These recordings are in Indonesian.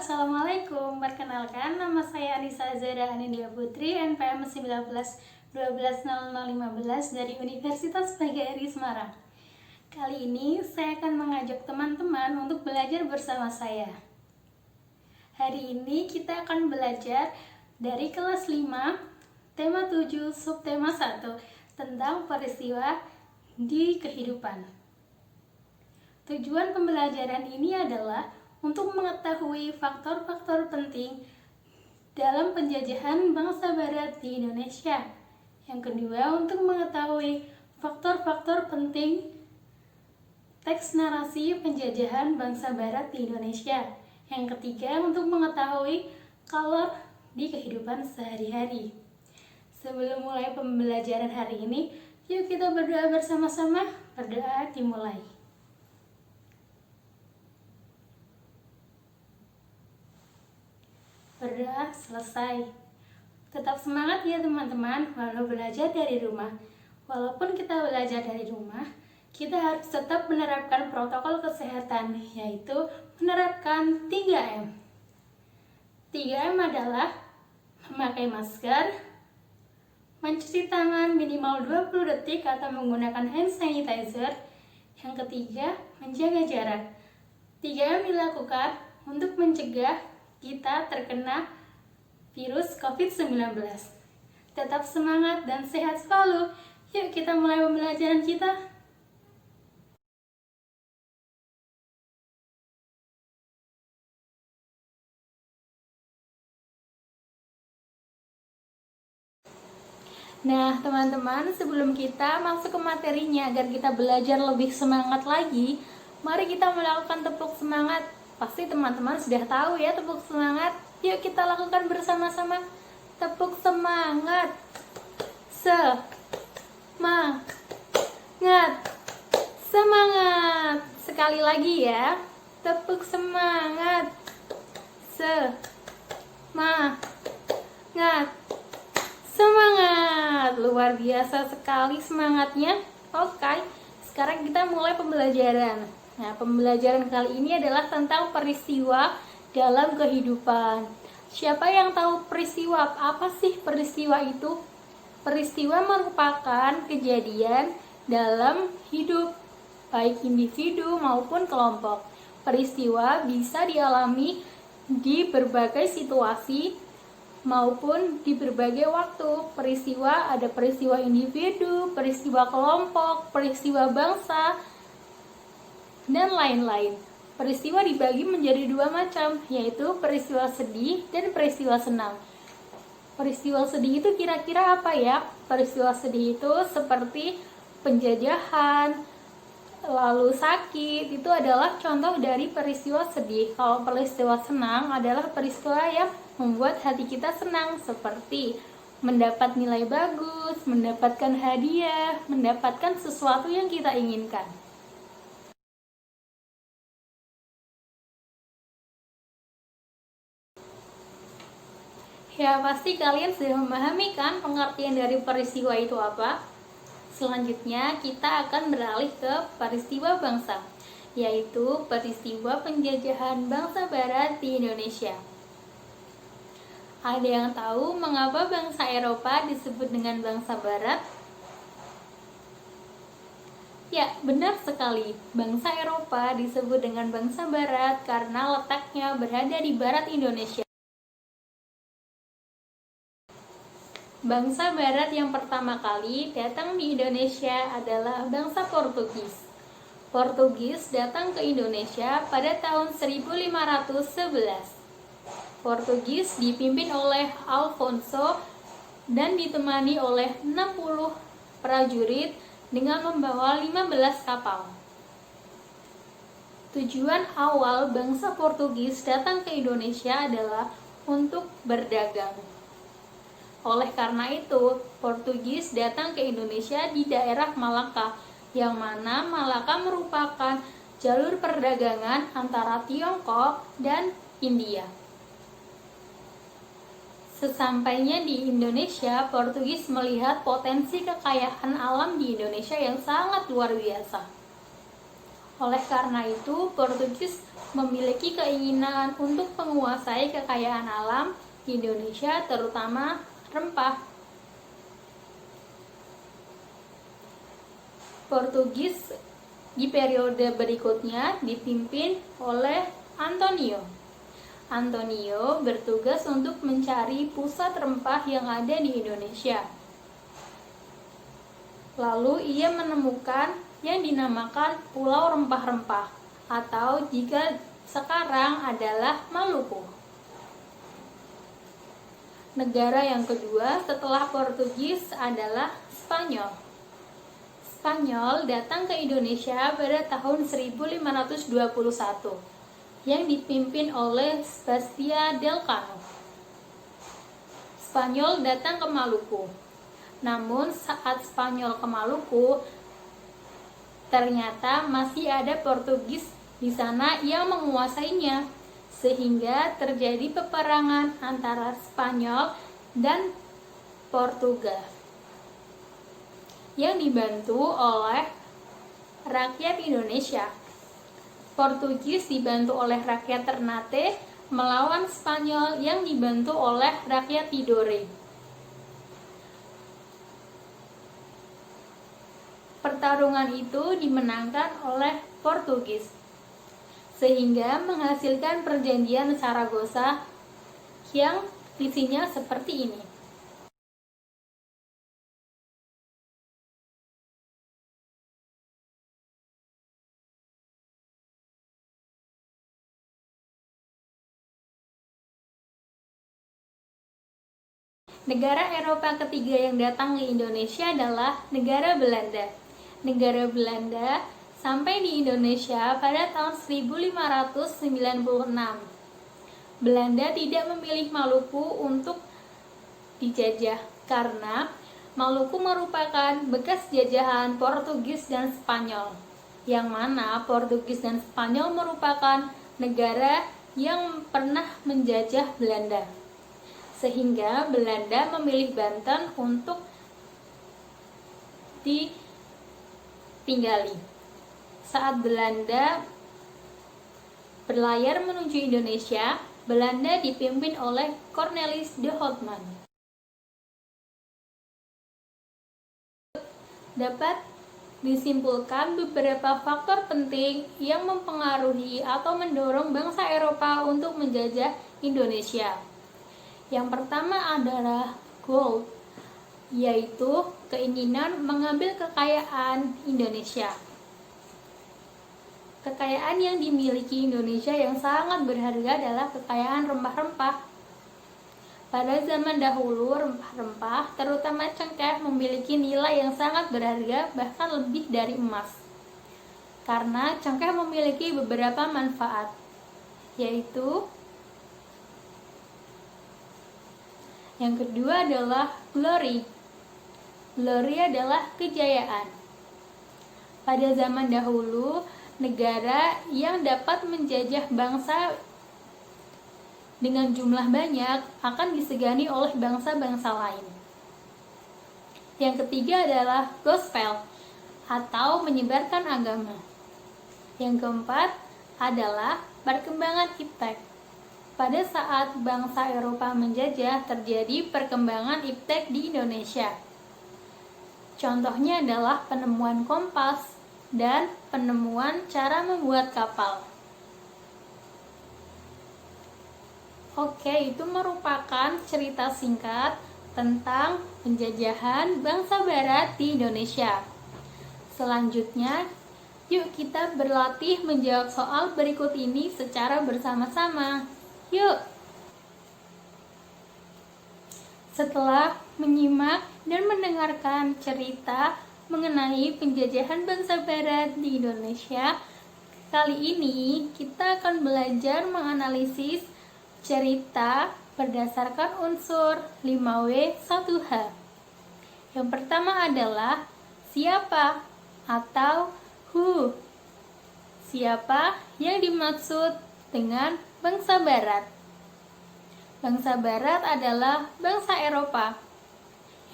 Assalamualaikum. Perkenalkan, nama saya Anissa Zahra Anindya Putri, NPM 19 12 0015 dari Universitas PGRI Semarang. Kali ini saya akan mengajak teman-teman untuk belajar bersama saya. Hari ini kita akan belajar dari kelas 5, tema 7, subtema 1, tentang peristiwa di kehidupan. Tujuan pembelajaran ini adalah untuk mengetahui faktor-faktor penting dalam penjajahan bangsa Barat di Indonesia. Yang kedua, untuk mengetahui faktor-faktor penting teks narasi penjajahan bangsa Barat di Indonesia. Yang ketiga, untuk mengetahui kolor di kehidupan sehari-hari. Sebelum mulai pembelajaran hari ini, yuk kita berdoa bersama-sama. Berdoa dimulai. Berdoa selesai. Tetap semangat ya teman-teman, walau belajar dari rumah. Walaupun kita belajar dari rumah, kita harus tetap menerapkan protokol kesehatan, yaitu menerapkan 3M. 3M adalah memakai masker, mencuci tangan minimal 20 detik atau menggunakan hand sanitizer. Yang ketiga, menjaga jarak. 3M dilakukan untuk mencegah kita terkena virus COVID-19. Tetap semangat dan sehat selalu. Yuk kita mulai pembelajaran kita. Nah, teman-teman, sebelum kita masuk ke materinya agar kita belajar lebih semangat lagi, mari kita melakukan tepuk semangat. Pasti teman-teman sudah tahu ya tepuk semangat. Yuk kita lakukan bersama-sama. Tepuk semangat. Semangat. Semangat. Sekali lagi ya. Tepuk semangat. Semangat. Semangat. Luar biasa sekali semangatnya. Oke, sekarang kita mulai pembelajaran. Nah, pembelajaran kali ini adalah tentang peristiwa dalam kehidupan. Siapa yang tahu peristiwa? Apa sih peristiwa itu? Peristiwa merupakan kejadian dalam hidup, baik individu maupun kelompok. Peristiwa bisa dialami di berbagai situasi maupun di berbagai waktu. Peristiwa ada peristiwa individu, peristiwa kelompok, peristiwa bangsa, dan lain-lain. Peristiwa dibagi menjadi dua macam, yaitu peristiwa sedih dan peristiwa senang. Peristiwa sedih itu kira-kira apa ya? Peristiwa sedih itu seperti penjajahan, lalu sakit, itu adalah contoh dari peristiwa sedih. Kalau peristiwa senang adalah peristiwa yang membuat hati kita senang, seperti mendapat nilai bagus, mendapatkan hadiah, mendapatkan sesuatu yang kita inginkan. Ya, pasti kalian sudah memahami kan pengertian dari peristiwa itu apa? Selanjutnya kita akan beralih ke peristiwa bangsa, yaitu peristiwa penjajahan bangsa Barat di Indonesia. Ada yang tahu mengapa bangsa Eropa disebut dengan bangsa Barat? Ya, benar sekali. Bangsa Eropa disebut dengan bangsa Barat karena letaknya berada di barat Indonesia. Bangsa Barat yang pertama kali datang di Indonesia adalah bangsa Portugis. Portugis datang ke Indonesia pada tahun 1511. Portugis dipimpin oleh Alfonso dan ditemani oleh 60 prajurit dengan membawa 15 kapal. Tujuan awal bangsa Portugis datang ke Indonesia adalah untuk berdagang. Oleh karena itu, Portugis datang ke Indonesia di daerah Malaka, yang mana Malaka merupakan jalur perdagangan antara Tiongkok dan India. Sesampainya di Indonesia, Portugis melihat potensi kekayaan alam di Indonesia yang sangat luar biasa. Oleh karena itu, Portugis memiliki keinginan untuk menguasai kekayaan alam di Indonesia, terutama rempah. Portugis di periode berikutnya dipimpin oleh Antonio. Antonio bertugas untuk mencari pusat rempah yang ada di Indonesia. Lalu ia menemukan yang dinamakan Pulau Rempah-Rempah, atau jika sekarang adalah Maluku. Negara yang kedua setelah Portugis adalah Spanyol. Spanyol datang ke Indonesia pada tahun 1521 yang dipimpin oleh Sebastian Elcano. Spanyol datang ke Maluku. Namun saat Spanyol ke Maluku, ternyata masih ada Portugis di sana yang menguasainya, sehingga terjadi peperangan antara Spanyol dan Portugal yang dibantu oleh rakyat Indonesia. Portugis dibantu oleh rakyat Ternate melawan Spanyol yang dibantu oleh rakyat Tidore. Pertarungan itu dimenangkan oleh Portugis, sehingga menghasilkan perjanjian Saragossa yang isinya seperti ini. Negara Eropa ketiga yang datang ke Indonesia adalah negara Belanda. Negara Belanda sampai di Indonesia pada tahun 1596. Belanda tidak memilih Maluku untuk dijajah karena Maluku merupakan bekas jajahan Portugis dan Spanyol, yang mana Portugis dan Spanyol merupakan negara yang pernah menjajah Belanda. Sehingga Belanda memilih Banten untuk ditinggali. Saat Belanda berlayar menuju Indonesia, Belanda dipimpin oleh Cornelis de Houtman. Dapat disimpulkan beberapa faktor penting yang mempengaruhi atau mendorong bangsa Eropa untuk menjajah Indonesia. Yang pertama adalah gold, yaitu keinginan mengambil kekayaan Indonesia. Kekayaan yang dimiliki Indonesia yang sangat berharga adalah kekayaan rempah-rempah. Pada zaman dahulu, rempah-rempah, terutama cengkeh, memiliki nilai yang sangat berharga, bahkan lebih dari emas. Karena cengkeh memiliki beberapa manfaat, yaitu yang kedua adalah glory. Glory adalah kejayaan. Pada zaman dahulu, negara yang dapat menjajah bangsa dengan jumlah banyak akan disegani oleh bangsa-bangsa lain. Yang ketiga adalah gospel atau menyebarkan agama. Yang keempat adalah perkembangan iptek. Pada saat bangsa Eropa menjajah, terjadi perkembangan iptek di Indonesia. Contohnya adalah penemuan kompas dan penemuan cara membuat kapal. Oke, itu merupakan cerita singkat tentang penjajahan bangsa Barat di Indonesia. Selanjutnya, yuk kita berlatih menjawab soal berikut ini secara bersama-sama. Yuk! Setelah menyimak dan mendengarkan cerita mengenai penjajahan bangsa Barat di Indonesia, kali ini kita akan belajar menganalisis cerita berdasarkan unsur 5W1H. Yang pertama adalah siapa atau who. Siapa yang dimaksud dengan bangsa Barat? Bangsa Barat adalah bangsa Eropa.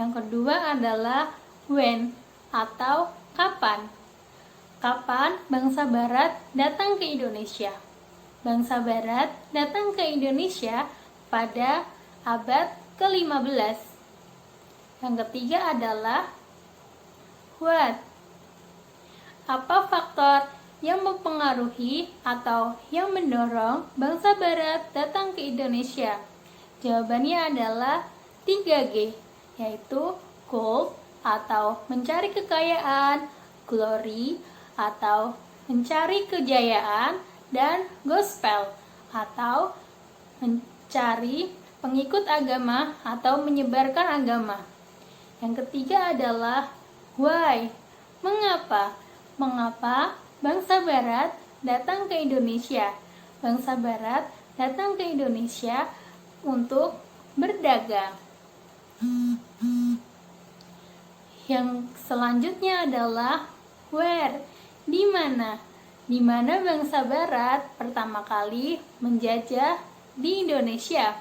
Yang kedua adalah when atau kapan. Kapan bangsa Barat datang ke Indonesia? Bangsa Barat datang ke Indonesia pada abad ke-15. Yang ketiga adalah what? Apa faktor yang mempengaruhi atau yang mendorong bangsa Barat datang ke Indonesia? Jawabannya adalah 3G, yaitu gold atau mencari kekayaan, glory atau mencari kejayaan, dan gospel atau mencari pengikut agama atau menyebarkan agama. Yang ketiga adalah why. Mengapa? Mengapa bangsa Barat datang ke Indonesia? Bangsa Barat datang ke Indonesia untuk berdagang. Yang selanjutnya adalah where. Di mana? Di mana bangsa Barat pertama kali menjajah di Indonesia?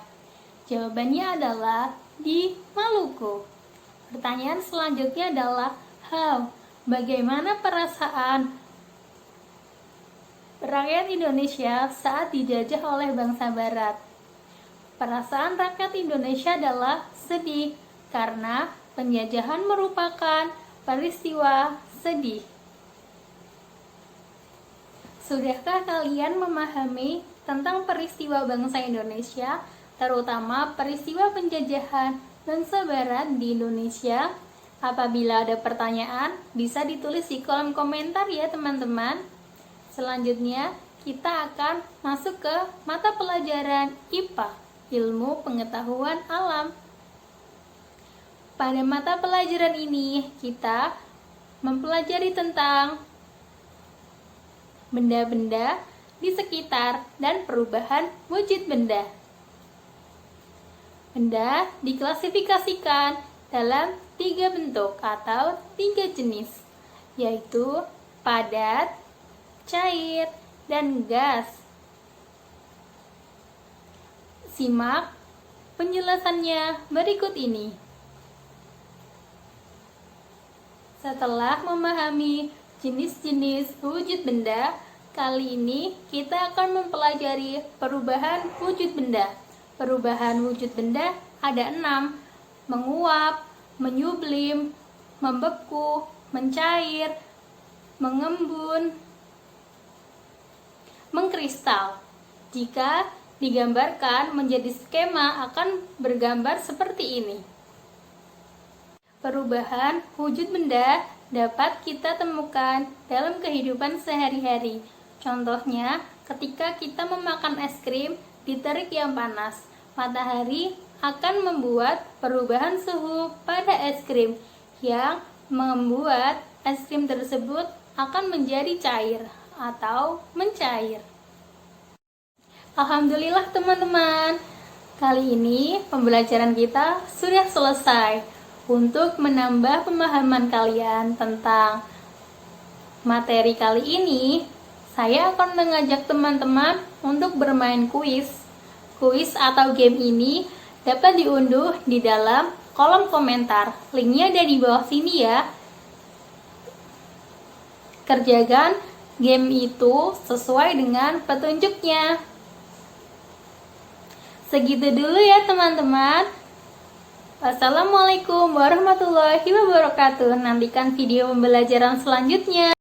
Jawabannya adalah di Maluku. Pertanyaan selanjutnya adalah how. Bagaimana perasaan rakyat Indonesia saat dijajah oleh bangsa Barat? Perasaan rakyat Indonesia adalah sedih karena penjajahan merupakan peristiwa sedih. Sudahkah kalian memahami tentang peristiwa bangsa Indonesia, terutama peristiwa penjajahan bangsa Barat di Indonesia? Apabila ada pertanyaan, bisa ditulis di kolom komentar ya teman-teman. Selanjutnya, kita akan masuk ke mata pelajaran IPA, Ilmu Pengetahuan Alam. Pada mata pelajaran ini, kita mempelajari tentang benda-benda di sekitar dan perubahan wujud benda. Benda diklasifikasikan dalam 3 bentuk atau 3 jenis, yaitu padat, cair, dan gas. Simak penjelasannya berikut ini. Setelah memahami jenis-jenis wujud benda, kali ini kita akan mempelajari perubahan wujud benda. Perubahan wujud benda ada 6: menguap, menyublim, membeku, mencair, mengembun, mengkristal. Jika digambarkan menjadi skema akan bergambar seperti ini. Perubahan wujud benda dapat kita temukan dalam kehidupan sehari-hari. Contohnya, ketika kita memakan es krim di terik yang panas, matahari akan membuat perubahan suhu pada es krim yang membuat es krim tersebut akan menjadi cair atau mencair. Alhamdulillah teman-teman, kali ini pembelajaran kita sudah selesai. Untuk menambah pemahaman kalian tentang materi kali ini, saya akan mengajak teman-teman untuk bermain kuis. Kuis atau game ini dapat diunduh di dalam kolom komentar. Linknya ada di bawah sini ya. Kerjakan game itu sesuai dengan petunjuknya. Segitu dulu ya teman-teman. Wassalamualaikum warahmatullahi wabarakatuh. Nantikan video pembelajaran selanjutnya.